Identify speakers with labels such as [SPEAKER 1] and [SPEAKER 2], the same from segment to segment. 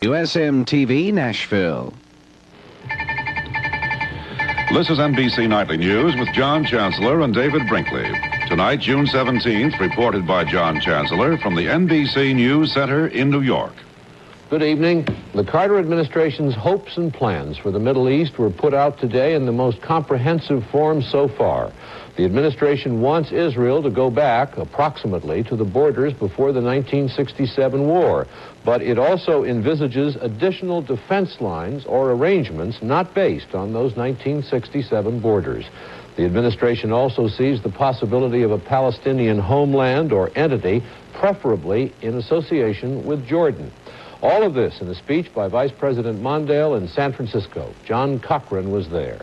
[SPEAKER 1] USM-TV, Nashville.
[SPEAKER 2] This is NBC Nightly News with John Chancellor and David Brinkley. Tonight, June 17th, reported by John Chancellor from the NBC News Center in New York.
[SPEAKER 3] Good evening. The Carter administration's hopes and plans for the Middle East were put out today in the most comprehensive form so far. The administration wants Israel to go back approximately to the borders before the 1967 war, but it also envisages additional defense lines or arrangements not based on those 1967 borders. The administration also sees the possibility of a Palestinian homeland or entity, preferably in association with Jordan. All of this in a speech by Vice President Mondale in San Francisco. John Cochran was there.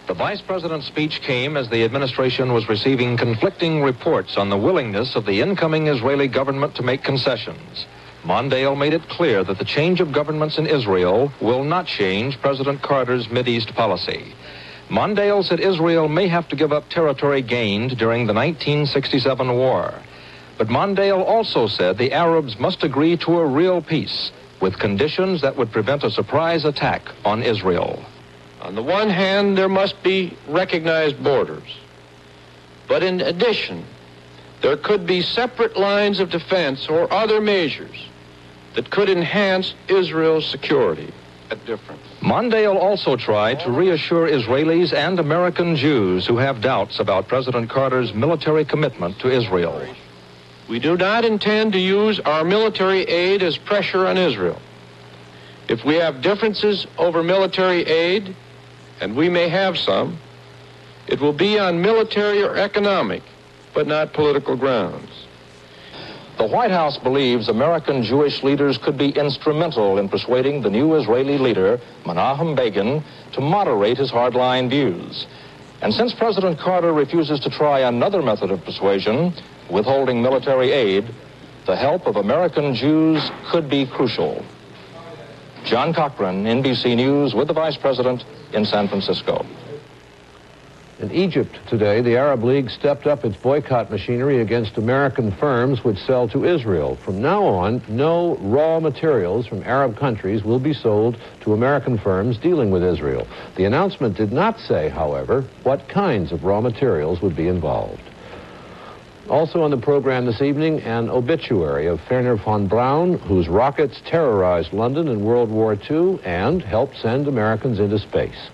[SPEAKER 4] The Vice President's speech came as the administration was receiving conflicting reports on the willingness of the incoming Israeli government to make concessions. Mondale made it clear that the change of governments in Israel will not change President Carter's Mideast policy. Mondale said Israel may have to give up territory gained during the 1967 war. But Mondale also said the Arabs must agree to a real peace with conditions that would prevent a surprise attack on Israel.
[SPEAKER 5] On the one hand, there must be recognized borders. But in addition, there could be separate lines of defense or other measures that could enhance Israel's security.
[SPEAKER 4] Mondale also tried to reassure Israelis and American Jews who have doubts about President Carter's military commitment to Israel.
[SPEAKER 5] We do not intend to use our military aid as pressure on Israel. If we have differences over military aid, and we may have some, it will be on military or economic, but not political grounds.
[SPEAKER 4] The White House believes American Jewish leaders could be instrumental in persuading the new Israeli leader, Menachem Begin, to moderate his hardline views. And since President Carter refuses to try another method of persuasion, withholding military aid, the help of American Jews could be crucial. John Cochran, NBC News, with the Vice President in San Francisco.
[SPEAKER 3] In Egypt today, the Arab League stepped up its boycott machinery against American firms which sell to Israel. From now on, no raw materials from Arab countries will be sold to American firms dealing with Israel. The announcement did not say, however, what kinds of raw materials would be involved. Also on the program this evening, an obituary of Wernher von Braun, whose rockets terrorized London in World War II and helped send Americans into space.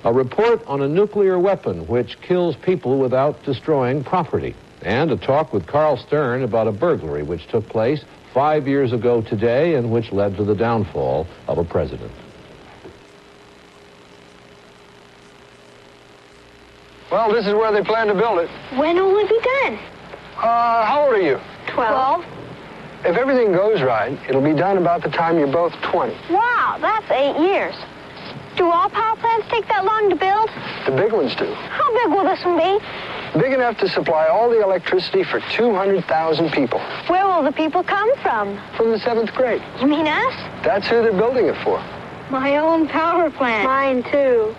[SPEAKER 3] A report on a nuclear weapon which kills people without destroying property. And a talk with Carl Stern about a burglary which took place 5 years ago today and which led to the downfall of a president.
[SPEAKER 6] Well, this is where they plan to build it.
[SPEAKER 7] When will it be done?
[SPEAKER 6] How old are you?
[SPEAKER 7] 12.
[SPEAKER 6] If everything goes right, it'll be done about the time you're both 20.
[SPEAKER 7] Wow, that's 8 years. Do all power plants take that long to build?
[SPEAKER 6] The big ones do.
[SPEAKER 7] How big will this one be?
[SPEAKER 6] Big enough to supply all the electricity for 200,000 people.
[SPEAKER 7] Where will the people come from?
[SPEAKER 6] From the 7th grade.
[SPEAKER 7] You mean us?
[SPEAKER 6] That's who they're building it for.
[SPEAKER 7] My own power plant. Mine, too.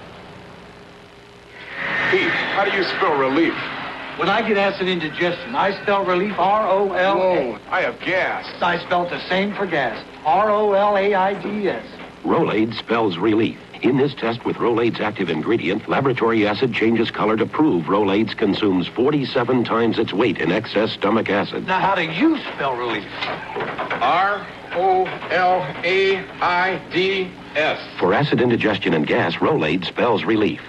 [SPEAKER 8] Pete, how do you spell relief?
[SPEAKER 9] When I get acid indigestion, I spell relief R-O-L-A.
[SPEAKER 8] Whoa, I have gas.
[SPEAKER 9] I spelled the same for gas. R-O-L-A-I-D-S.
[SPEAKER 10] Rolaids spells relief. In this test with Rolaids active ingredient, laboratory acid changes color to prove Rolaids consumes 47 times its weight in excess stomach acid.
[SPEAKER 9] Now, how do you spell relief?
[SPEAKER 8] R-O-L-A-I-D-S.
[SPEAKER 10] For acid indigestion and gas, Rolaids spells relief.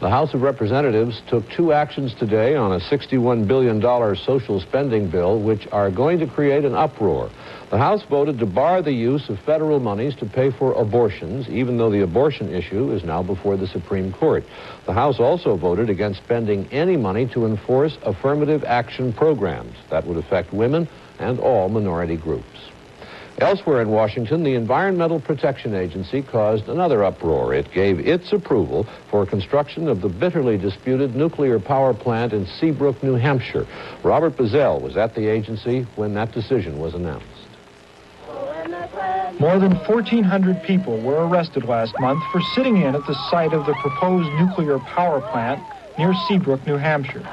[SPEAKER 3] The House of Representatives took 2 actions today on a $61 billion social spending bill, which are going to create an uproar. The House voted to bar the use of federal monies to pay for abortions, even though the abortion issue is now before the Supreme Court. The House also voted against spending any money to enforce affirmative action programs that would affect women and all minority groups. Elsewhere in Washington, the Environmental Protection Agency caused another uproar. It gave its approval for construction of the bitterly disputed nuclear power plant in Seabrook, New Hampshire. Robert Bazell was at the agency when that decision was announced.
[SPEAKER 7] When the
[SPEAKER 1] More than 1,400 people were arrested last month for sitting in at the site of the proposed nuclear power plant near Seabrook, New Hampshire.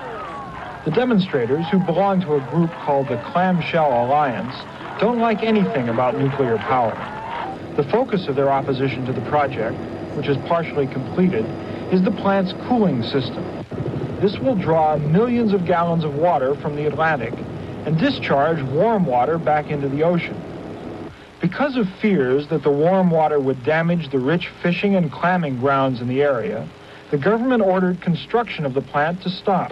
[SPEAKER 1] The demonstrators, who belong to a group called the Clamshell Alliance, don't like anything about nuclear power. The focus of their opposition to the project, which is partially completed, is the plant's cooling system. This will draw millions of gallons of water from the Atlantic and discharge warm water back into the ocean. Because of fears that the warm water would damage the rich fishing and clamming grounds in the area, the government ordered construction of the plant to stop.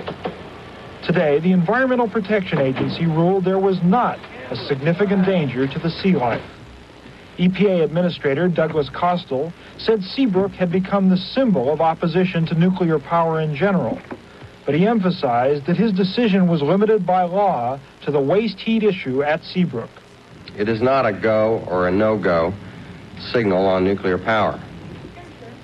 [SPEAKER 1] Today, the Environmental Protection Agency ruled there was not a significant danger to the sea life. EPA Administrator Douglas Costel said Seabrook had become the symbol of opposition to nuclear power in general, but he emphasized that his decision was limited by law to the waste heat issue at Seabrook.
[SPEAKER 11] It is not a go or a no-go signal on nuclear power.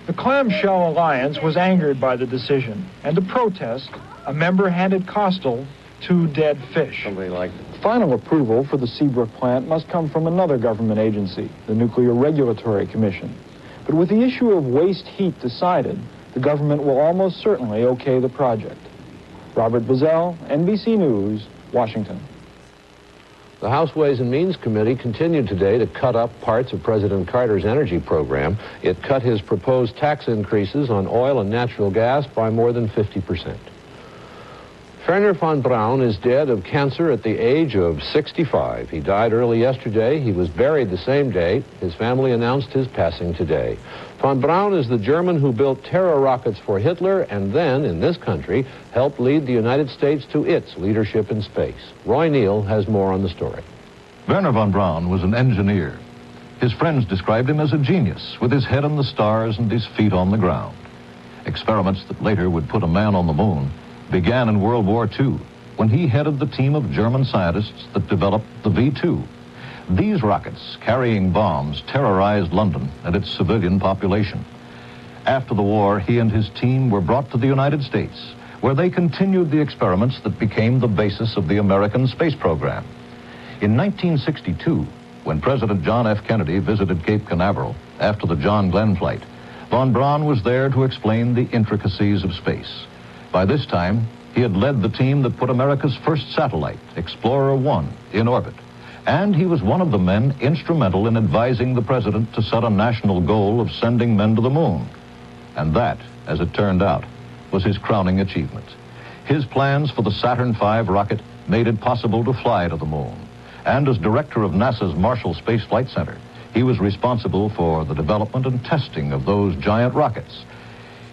[SPEAKER 1] The Clamshell Alliance was angered by the decision, and to protest, a member handed Costel 2 dead fish.
[SPEAKER 11] Somebody like
[SPEAKER 1] Final approval for the Seabrook plant must come from another government agency, the Nuclear Regulatory Commission. But with the issue of waste heat decided, the government will almost certainly okay the project. Robert Bazell, NBC News, Washington.
[SPEAKER 3] The House Ways and Means Committee continued today to cut up parts of President Carter's energy program. It cut his proposed tax increases on oil and natural gas by more than 50%. Werner von Braun is dead of cancer at the age of 65. He died early yesterday. He was buried the same day. His family announced his passing today. Von Braun is the German who built terror rockets for Hitler and then, in this country, helped lead the United States to its leadership in space. Roy Neal has more on the story.
[SPEAKER 12] Werner von Braun was an engineer. His friends described him as a genius, with his head in the stars and his feet on the ground. Experiments that later would put a man on the moon began in World War II, when he headed the team of German scientists that developed the V-2. These rockets, carrying bombs, terrorized London and its civilian population. After the war, he and his team were brought to the United States, where they continued the experiments that became the basis of the American space program. In 1962, when President John F. Kennedy visited Cape Canaveral after the John Glenn flight, von Braun was there to explain the intricacies of space. By this time, he had led the team that put America's first satellite, Explorer 1, in orbit. And he was one of the men instrumental in advising the president to set a national goal of sending men to the moon. And that, as it turned out, was his crowning achievement. His plans for the Saturn V rocket made it possible to fly to the moon. And as director of NASA's Marshall Space Flight Center, he was responsible for the development and testing of those giant rockets.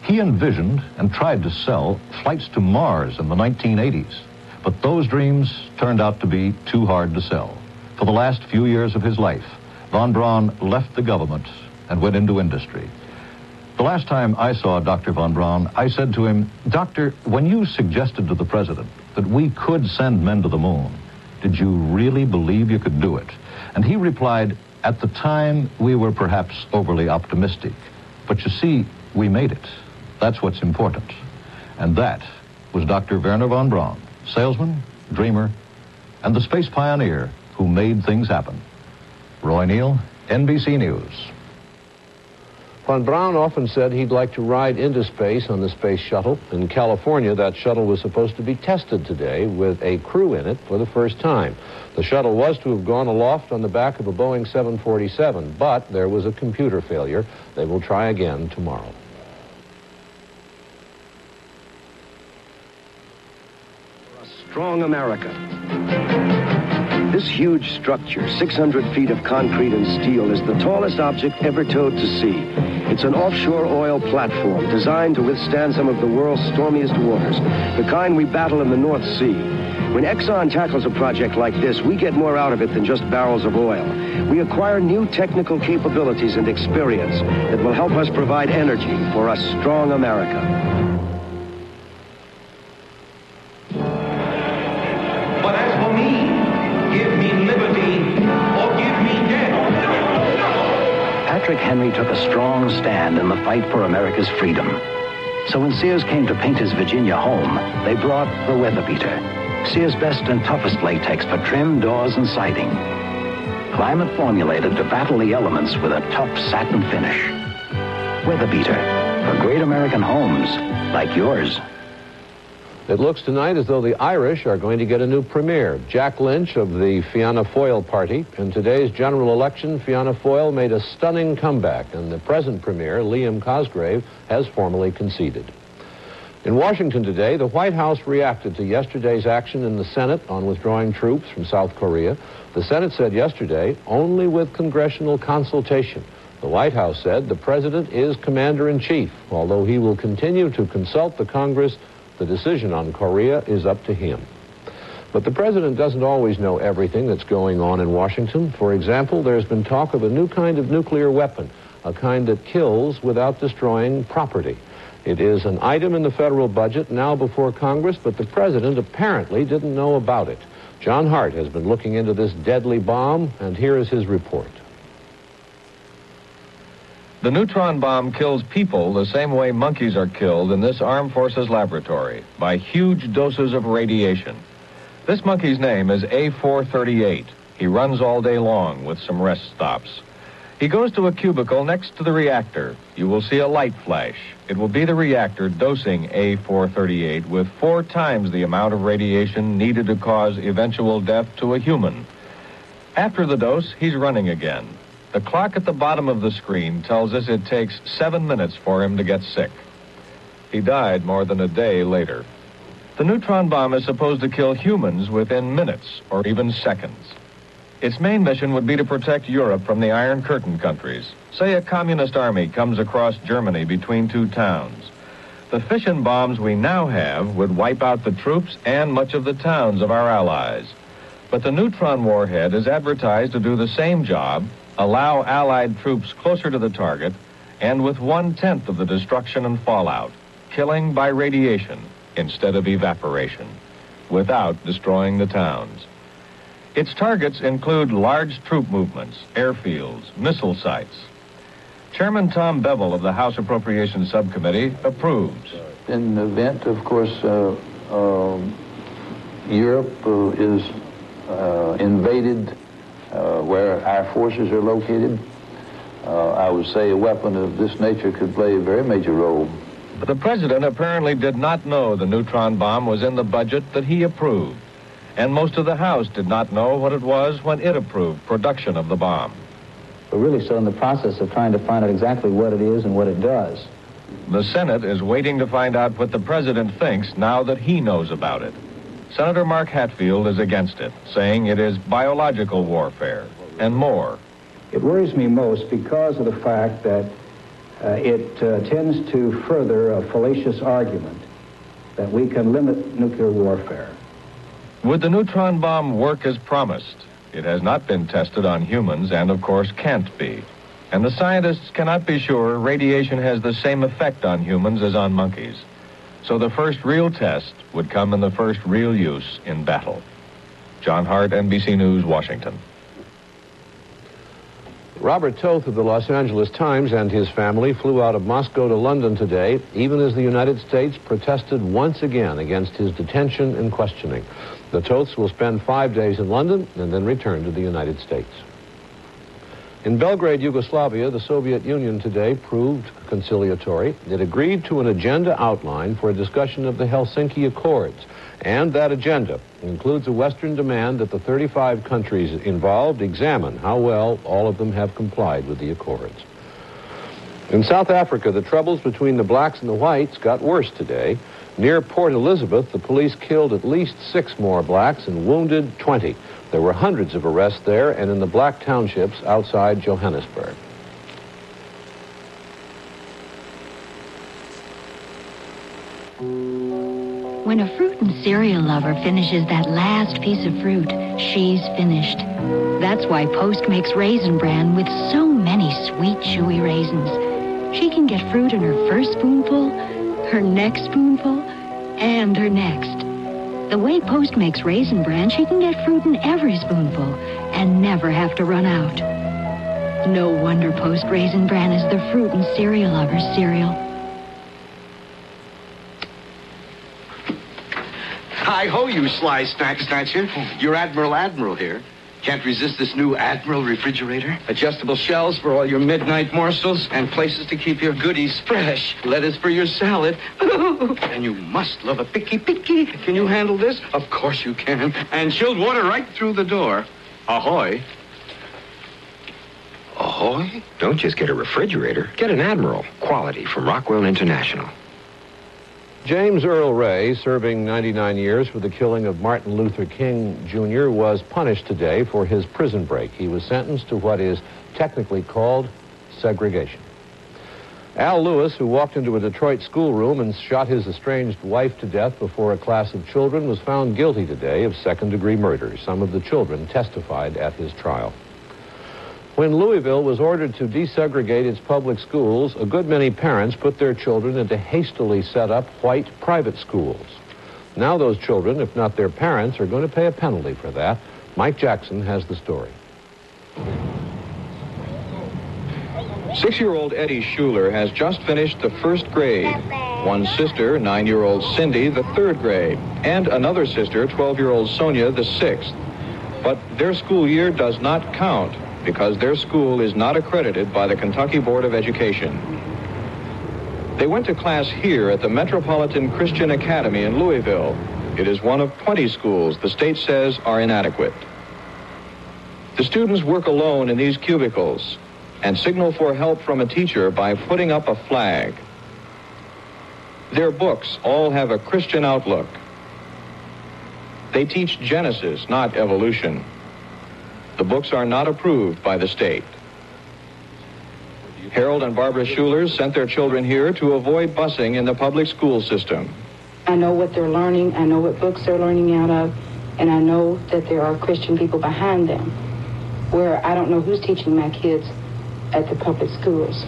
[SPEAKER 12] He envisioned and tried to sell flights to Mars in the 1980s, but those dreams turned out to be too hard to sell. For the last few years of his life, von Braun left the government and went into industry. The last time I saw Dr. von Braun, I said to him, "Doctor, when you suggested to the president that we could send men to the moon, did you really believe you could do it?" And he replied, "At the time, we were perhaps overly optimistic. But you see, we made it. That's what's important." And that was Dr. Werner von Braun, salesman, dreamer, and the space pioneer who made things happen. Roy Neal, NBC News.
[SPEAKER 3] Von Braun often said he'd like to ride into space on the space shuttle. In California, that shuttle was supposed to be tested today with a crew in it for the first time. The shuttle was to have gone aloft on the back of a Boeing 747, but there was a computer failure. They will try again tomorrow.
[SPEAKER 13] Strong America. This huge structure, 600 feet of concrete and steel, is the tallest object ever towed to sea. It's an offshore oil platform designed to withstand some of the world's stormiest waters, the kind we battle in the North Sea. When Exxon tackles a project like this, we get more out of it than just barrels of oil. We acquire new technical capabilities and experience that will help us provide energy for a strong America.
[SPEAKER 14] But as for me, give me liberty or give me death.
[SPEAKER 15] Patrick Henry took a strong stand in the fight for America's freedom. So when Sears came to paint his Virginia home, they brought the Weatherbeater, Sears' best and toughest latex for trim, doors, and siding. climate formulated to battle the elements with a tough satin finish. Weather Beater, for great American homes like yours.
[SPEAKER 3] It looks tonight as though the Irish are going to get a new premier. Jack Lynch of the Fianna Fáil party. In today's general election, Fianna Fáil made a stunning comeback, and the present premier, Liam Cosgrave, has formally conceded. In Washington today, the White House reacted to yesterday's action in the Senate on withdrawing troops from South Korea. The Senate said yesterday, only with congressional consultation. The White House said the president is commander-in-chief. Although he will continue to consult the Congress, the decision on Korea is up to him. But the president doesn't always know everything that's going on in Washington. For example, there's been talk of a new kind of nuclear weapon, a kind that kills without destroying property. It is an item in the federal budget now before Congress, but the president apparently didn't know about it. John Hart has been looking into this deadly bomb, and here is his report.
[SPEAKER 16] The neutron bomb kills people the same way monkeys are killed in this Armed Forces laboratory, by huge doses of radiation. This monkey's name is A438. He runs all day long with some rest stops. He goes to a cubicle next to the reactor. You will see a light flash. It will be the reactor dosing A438 with 4 times the amount of radiation needed to cause eventual death to a human. After the dose, he's running again. The clock at the bottom of the screen tells us it takes 7 minutes for him to get sick. He died more than a day later. The neutron bomb is supposed to kill humans within minutes or even seconds. Its main mission would be to protect Europe from the Iron Curtain countries. Say a communist army comes across Germany between 2 towns. The fission bombs we now have would wipe out the troops and much of the towns of our allies. But the neutron warhead is advertised to do the same job, allow Allied troops closer to the target, and with 1/10 of the destruction and fallout, killing by radiation instead of evaporation, without destroying the towns. Its targets include large troop movements, airfields, missile sites. Chairman Tom Bevel of the House Appropriations Subcommittee approves.
[SPEAKER 17] In the event, of course, Europe is invaded where our forces are located, I would say a weapon of this nature could play a very major role.
[SPEAKER 16] The president apparently did not know the neutron bomb was in the budget that he approved, and most of the House did not know what it was when it approved production of the bomb.
[SPEAKER 18] We're really still in the process of trying to find out exactly what it is and what it does.
[SPEAKER 16] The Senate is waiting to find out what the president thinks now that he knows about it. Senator Mark Hatfield is against it, saying it is biological warfare and more.
[SPEAKER 18] It worries me most because of the fact that it tends to further a fallacious argument that we can limit nuclear warfare.
[SPEAKER 16] Would the neutron bomb work as promised? It has not been tested on humans and, of course, can't be. And the scientists cannot be sure radiation has the same effect on humans as on monkeys. So the first real test would come in the first real use in battle. John Hart, NBC News, Washington.
[SPEAKER 3] Robert Toth of the Los Angeles Times and his family flew out of Moscow to London today, even as the United States protested once again against his detention and questioning. The Toths will spend 5 days in London and then return to the United States. In Belgrade, Yugoslavia, the Soviet Union today proved conciliatory. It agreed to an agenda outline for a discussion of the Helsinki Accords. And that agenda includes a Western demand that the 35 countries involved examine how well all of them have complied with the accords. In South Africa, the troubles between the blacks and the whites got worse today. Near Port Elizabeth, the police killed at least 6 more blacks and wounded 20. There were hundreds of arrests there and in the black townships outside Johannesburg.
[SPEAKER 19] When a fruit and cereal lover finishes that last piece of fruit, she's finished. That's why Post makes Raisin Bran with so many sweet, chewy raisins. She can get fruit in her first spoonful, her next spoonful, and her next. The way Post makes Raisin Bran, she can get fruit in every spoonful and never have to run out. No wonder Post Raisin Bran is the fruit and cereal lover's cereal.
[SPEAKER 20] Hi-ho, you sly snack snatcher. Your Admiral here. Can't resist this new Admiral refrigerator?
[SPEAKER 9] Adjustable shelves for all your midnight morsels and places to keep your goodies fresh. Lettuce for your salad. And you must love a picky. Can you handle this? Of course you can. And chilled water right through the door. Ahoy.
[SPEAKER 21] Ahoy? Don't just get a refrigerator. Get an Admiral. Quality from Rockwell International.
[SPEAKER 3] James Earl Ray, serving 99 years for the killing of Martin Luther King Jr., was punished today for his prison break. He was sentenced to what is technically called segregation. Al Lewis, who walked into a Detroit schoolroom and shot his estranged wife to death before a class of children, was found guilty today of second-degree murder. Some of the children testified at his trial. When Louisville was ordered to desegregate its public schools, a good many parents put their children into hastily set up white private schools. Now those children, if not their parents, are going to pay a penalty for that. Mike Jackson has the story.
[SPEAKER 16] 6-year-old Eddie Schuler has just finished the first grade. One sister, 9-year-old Cindy, the third grade, and another sister, 12-year-old Sonia, the sixth. But their school year does not count because their school is not accredited by the Kentucky Board of Education. They went to class here at the Metropolitan Christian Academy in Louisville. It is one of 20 schools the state says are inadequate. The students work alone in these cubicles and signal for help from a teacher by putting up a flag. Their books all have a Christian outlook. They teach Genesis, not evolution. The books are not approved by the state. Harold and Barbara Schuler sent their children here to avoid busing in the public school system.
[SPEAKER 22] I know what they're learning, I know what books they're learning out of, and I know that there are Christian people behind them, where I don't know who's teaching my kids at the public schools.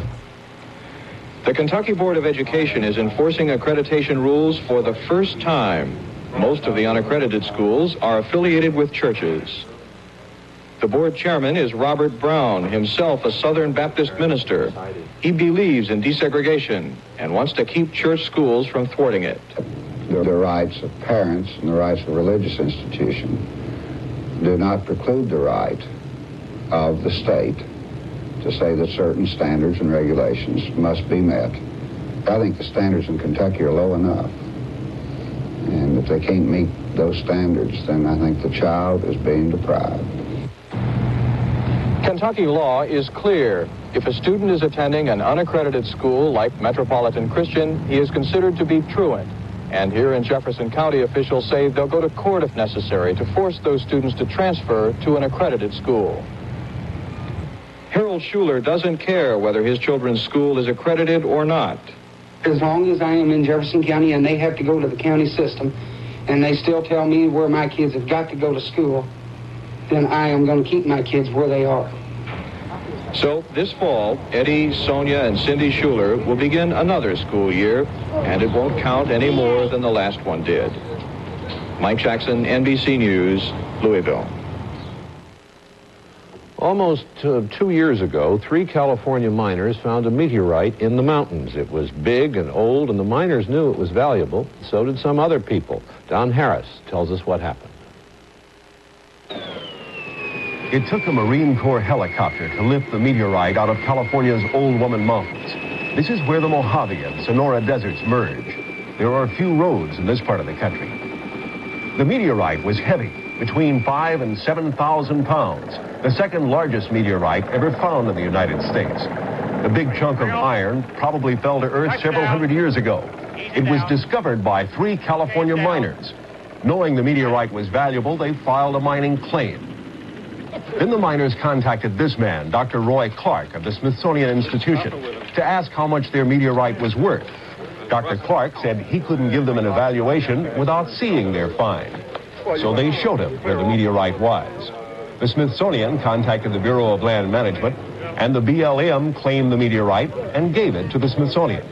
[SPEAKER 16] The Kentucky Board of Education is enforcing accreditation rules for the first time. Most of the unaccredited schools are affiliated with churches. The board chairman is Robert Brown, himself a Southern Baptist minister. He believes in desegregation and wants to keep church schools from thwarting it.
[SPEAKER 23] The rights of parents and the rights of a religious institution do not preclude the right of the state to say that certain standards and regulations must be met. I think the standards in Kentucky are low enough. And if they can't meet those standards, then I think the child is being deprived.
[SPEAKER 16] Kentucky law is clear. If a student is attending an unaccredited school like Metropolitan Christian, he is considered to be truant. And here in Jefferson County, officials say they'll go to court if necessary to force those students to transfer to an accredited school. Harold Schuler doesn't care whether his children's school is accredited or not.
[SPEAKER 24] As long as I am in Jefferson County and they have to go to the county system and they still tell me where my kids have got to go to school, then I am going to keep my kids where they are.
[SPEAKER 16] So this fall, Eddie, Sonia, and Cindy Schuler will begin another school year, and it won't count any more than the last one did. Mike Jackson, NBC News, Louisville.
[SPEAKER 3] Almost 2 years ago, 3 California miners found a meteorite in the mountains. It was big and old, and the miners knew it was valuable. So did some other people. Don Harris tells us what happened.
[SPEAKER 25] It took a Marine Corps helicopter to lift the meteorite out of California's Old Woman Mountains. This is where the Mojave and Sonora deserts merge. There are few roads in this part of the country. The meteorite was heavy, between 5,000 and 7,000 pounds, the second largest meteorite ever found in the United States. The big chunk of iron probably fell to Earth several hundred years ago. It was discovered by 3 California miners. Knowing the meteorite was valuable, they filed a mining claim. Then the miners contacted this man, Dr. Roy Clark of the Smithsonian Institution, to ask how much their meteorite was worth. Dr. Clark said he couldn't give them an evaluation without seeing their find. So they showed him where the meteorite was. The Smithsonian contacted the Bureau of Land Management, and the BLM claimed the meteorite and gave it to the Smithsonian.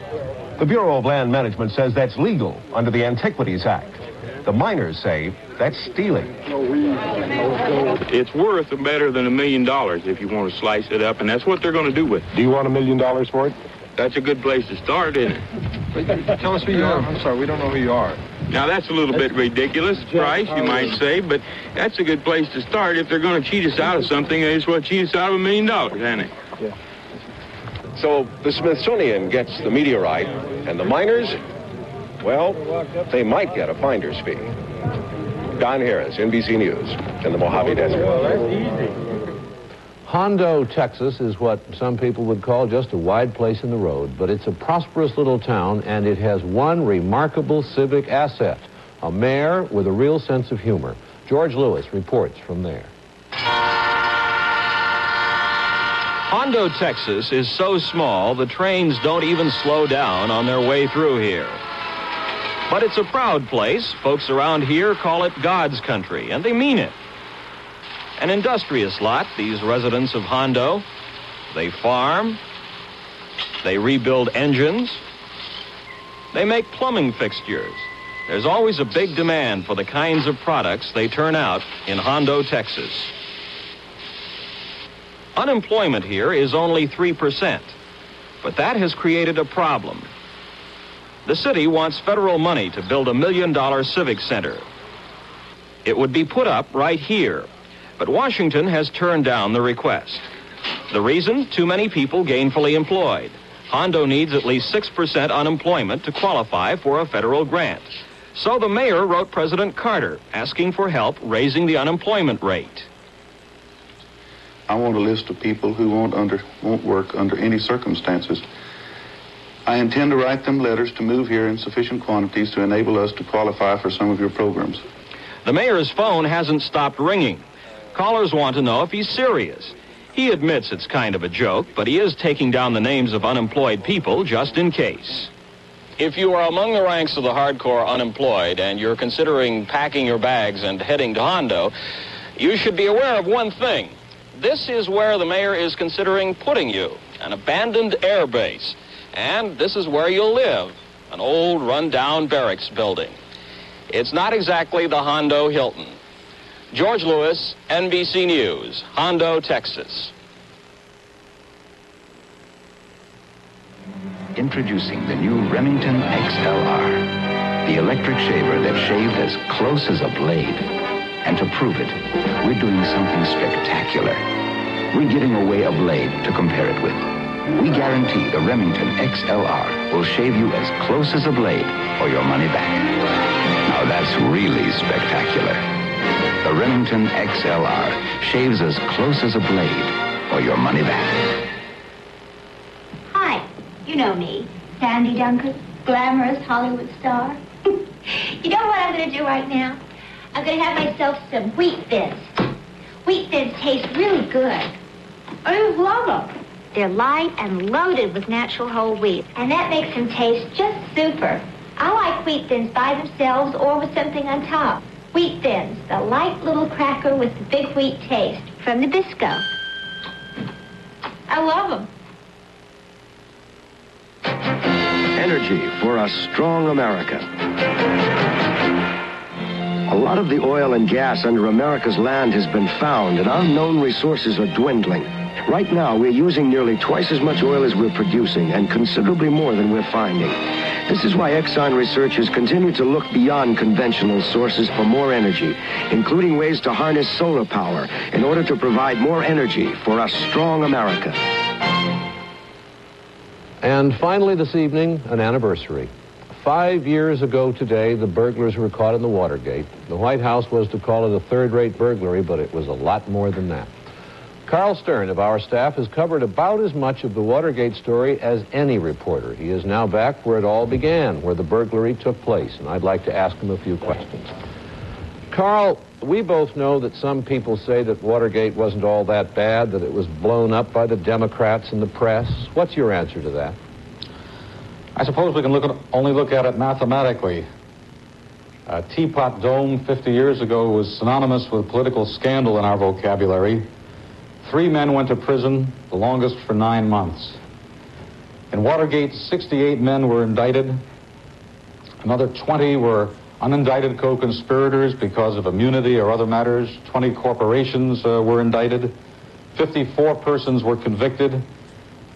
[SPEAKER 25] The Bureau of Land Management says that's legal under the Antiquities Act. The miners say that's stealing.
[SPEAKER 8] It's worth better than $1 million if you want to slice it up, and that's what they're going to do with it.
[SPEAKER 25] Do you want $1 million for it?
[SPEAKER 8] That's a good place to start, isn't it?
[SPEAKER 1] Tell us who you are. I'm sorry, we don't know who you are.
[SPEAKER 8] Now, that's a little bit ridiculous price, you might say, but that's a good place to start. If they're going to cheat us out of something, they just want to cheat us out of $1 million, isn't it?
[SPEAKER 1] Yeah.
[SPEAKER 25] So the Smithsonian gets the meteorite, and the miners, well, they might get a finder's fee. Don Harris, NBC News, in the Mojave Desert.
[SPEAKER 8] Well, that's easy.
[SPEAKER 3] Hondo, Texas is what some people would call just a wide place in the road, but it's a prosperous little town, and it has one remarkable civic asset, a mayor with a real sense of humor. George Lewis reports from there.
[SPEAKER 16] Hondo, Texas is so small the trains don't even slow down on their way through here. But it's a proud place. Folks around here call it God's country, and they mean it. An industrious lot, these residents of Hondo. They farm, they rebuild engines, they make plumbing fixtures. There's always a big demand for the kinds of products they turn out in Hondo, Texas. Unemployment here is only 3%, but that has created a problem. The city wants federal money to build $1 million civic center. It would be put up right here, but Washington has turned down the request. The reason? Too many people gainfully employed. Hondo needs at least 6% unemployment to qualify for a federal grant. So the mayor wrote President Carter asking for help raising the unemployment rate.
[SPEAKER 2] I want a list of people who won't work under any circumstances. I intend to write them letters to move here in sufficient quantities to enable us to qualify for some of your programs.
[SPEAKER 16] The mayor's phone hasn't stopped ringing. Callers want to know if he's serious. He admits it's kind of a joke, but he is taking down the names of unemployed people just in case. If you are among the ranks of the hardcore unemployed and you're considering packing your bags and heading to Hondo, you should be aware of one thing. This is where the mayor is considering putting you, an abandoned air base. And this is where you'll live, an old run-down barracks building. It's not exactly the Hondo Hilton. George Lewis, NBC News, Hondo, Texas.
[SPEAKER 15] Introducing the new Remington XLR, the electric shaver that shaved as close as a blade. And to prove it, we're doing something spectacular. We're giving away a blade to compare it with. We guarantee the Remington XLR will shave you as close as a blade or your money back. Now that's really spectacular. The Remington XLR shaves as close as a blade or your money back.
[SPEAKER 4] Hi, you know me, Sandy Duncan, glamorous Hollywood star. You know what I'm going to do right now? I'm going to have myself some Wheat Thins. Wheat Thins taste really good. I just love them. They're light and loaded with natural whole wheat, and that makes them taste just super. I like Wheat Thins by themselves or with something on top. Wheat Thins, the light little cracker with the big wheat taste from Nabisco. I love them.
[SPEAKER 13] Energy for a strong America. A lot of the oil and gas under America's land has been found, and our known resources are dwindling. Right now, we're using nearly twice as much oil as we're producing, and considerably more than we're finding. This is why Exxon researchers continue to look beyond conventional sources for more energy, including ways to harness solar power in order to provide more energy for a strong America.
[SPEAKER 3] And finally this evening, an anniversary. 5 years ago today, the burglars were caught in the Watergate. The White House was to call it a third-rate burglary, but it was a lot more than that. Carl Stern of our staff has covered about as much of the Watergate story as any reporter. He is now back where it all began, where the burglary took place, and I'd like to ask him a few questions. Carl, we both know that some people say that Watergate wasn't all that bad, that it was blown up by the Democrats and the press. What's your answer to that?
[SPEAKER 5] I suppose we can only look at it mathematically. Teapot Dome 50 years ago was synonymous with political scandal in our vocabulary. 3 men went to prison, the longest for 9 months. In Watergate, 68 men were indicted. Another 20 were unindicted co-conspirators because of immunity or other matters. 20 corporations were indicted. 54 persons were convicted.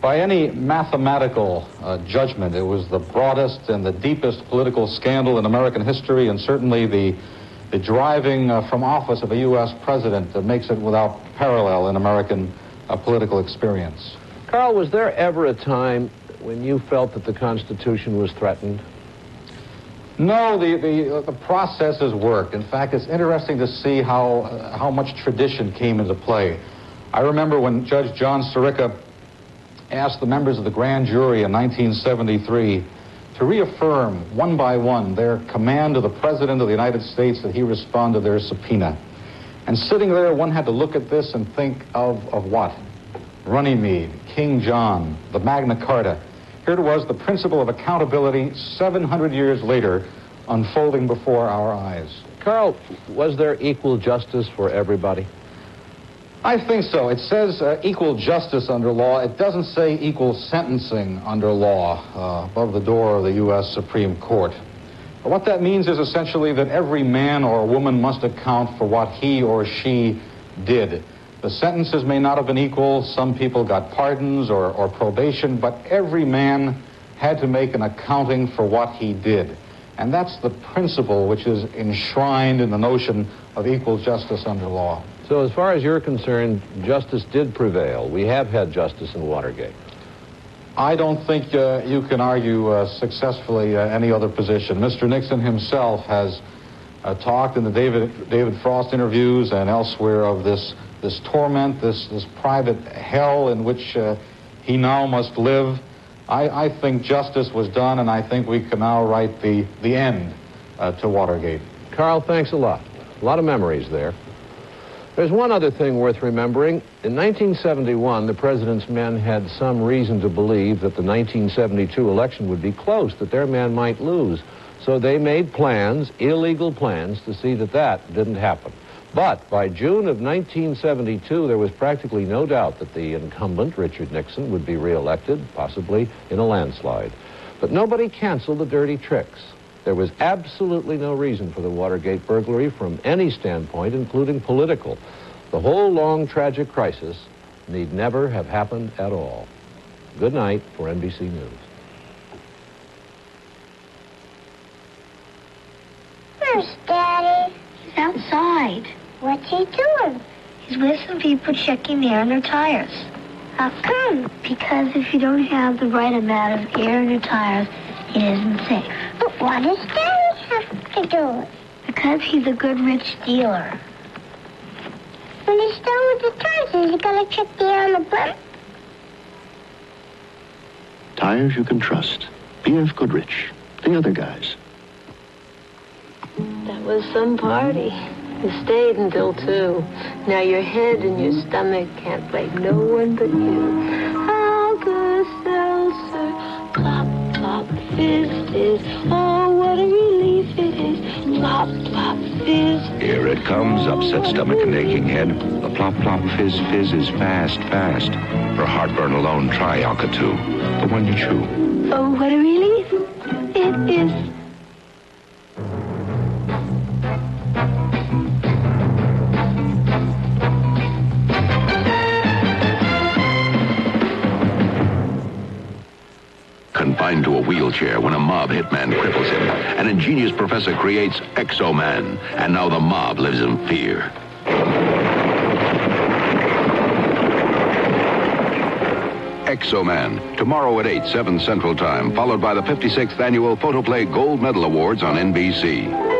[SPEAKER 5] By any mathematical judgment, it was the broadest and the deepest political scandal in American history, and certainly the driving from office of a U.S. president that makes it without parallel in American political experience.
[SPEAKER 3] Carl, was there ever a time when you felt that the Constitution was threatened?
[SPEAKER 5] No, the processes worked. In fact, it's interesting to see how much tradition came into play. I remember when Judge John Sirica asked the members of the grand jury in 1973 to reaffirm one by one their command to the President of the United States that he respond to their subpoena. And sitting there, one had to look at this and think of what? Runnymede, King John, the Magna Carta. Here it was, the principle of accountability 700 years later unfolding before our eyes.
[SPEAKER 3] Carl, was there equal justice for everybody?
[SPEAKER 5] I think so. It says equal justice under law. It doesn't say equal sentencing under law above the door of the U.S. Supreme Court. But what that means is essentially that every man or woman must account for what he or she did. The sentences may not have been equal. Some people got pardons or probation, but every man had to make an accounting for what he did. And that's the principle which is enshrined in the notion of equal justice under law.
[SPEAKER 3] So as far as you're concerned, justice did prevail. We have had justice in Watergate.
[SPEAKER 5] I don't think you can argue successfully any other position. Mr. Nixon himself has talked in the David Frost interviews and elsewhere of this torment, this private hell in which he now must live. I think justice was done, and I think we can now write the end to Watergate.
[SPEAKER 3] Carl, thanks a lot. A lot of memories there. There's one other thing worth remembering. In 1971, the president's men had some reason to believe that the 1972 election would be close, that their man might lose. So they made plans, illegal plans, to see that that didn't happen. But by June of 1972, there was practically no doubt that the incumbent, Richard Nixon, would be reelected, possibly in a landslide. But nobody canceled the dirty tricks. There was absolutely no reason for the Watergate burglary from any standpoint, including political. The whole long, tragic crisis need never have happened at all. Good night for NBC News.
[SPEAKER 4] Where's Daddy? He's outside. What's he doing? He's with some people checking the air in their tires. How come? Because if you don't have the right amount of air in your tires, it isn't safe. But what does Daddy have to do? Because he's a good rich dealer. When he's done with the tires, is he going to check the air on the blimp?
[SPEAKER 6] Tires you can trust. B.F. Goodrich. The other guys.
[SPEAKER 7] That was some party. You stayed until 2. Now your head and your stomach can't blame no one but you. Alka-Seltzer, plop, plop, fizz, fizz. Oh, what a relief it is. Plop, plop, fizz.
[SPEAKER 15] Here it comes, upset stomach and aching head. The plop, plop, fizz, fizz is fast, fast. For heartburn alone, try Alka-2, the one you chew.
[SPEAKER 7] Oh, what a relief it is.
[SPEAKER 15] Confined to a wheelchair when a mob hitman cripples him, an ingenious professor creates Exo-Man, and now the mob lives in fear. Exo-Man, tomorrow at 8, 7 Central Time, followed by the 56th Annual Photoplay Gold Medal Awards on NBC.